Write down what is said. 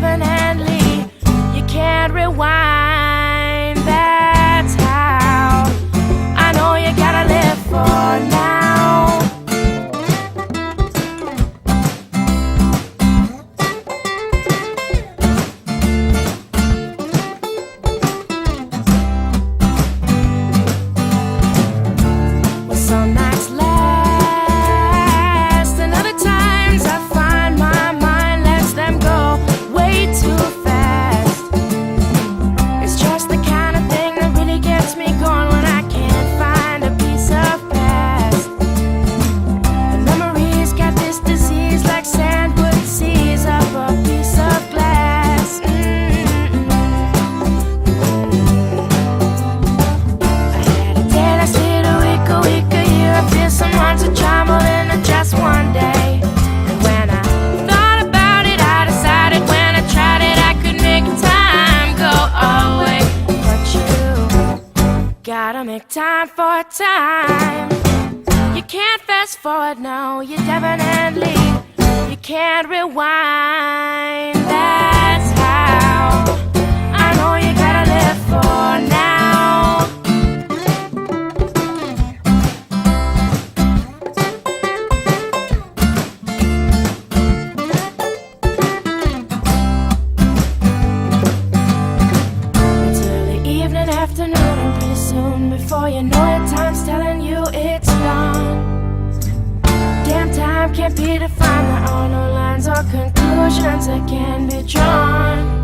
definitely, you can't rewind. That's how I know you gotta live for now. Well, some nights last, and other times I find my mind lets them go way too fast. It's just the kind of thing that really gets me going when I can't find a piece of past. The memories got this disease like sand would seize up a piece of glass. I had a day last year, a week, a year. I feel someone to travel in just one day. And when I thought about it, I decided when I tried it, I could make time go away. But you gotta make time for time. You can't fast forward, no, you definitely, you can't rewind. That's how I know you gotta live for now. It's early evening, afternoon, and pretty soon, before you know it, time's telling you it's gone. Damn, time can't be defined. There are no lines or conclusions that can be drawn.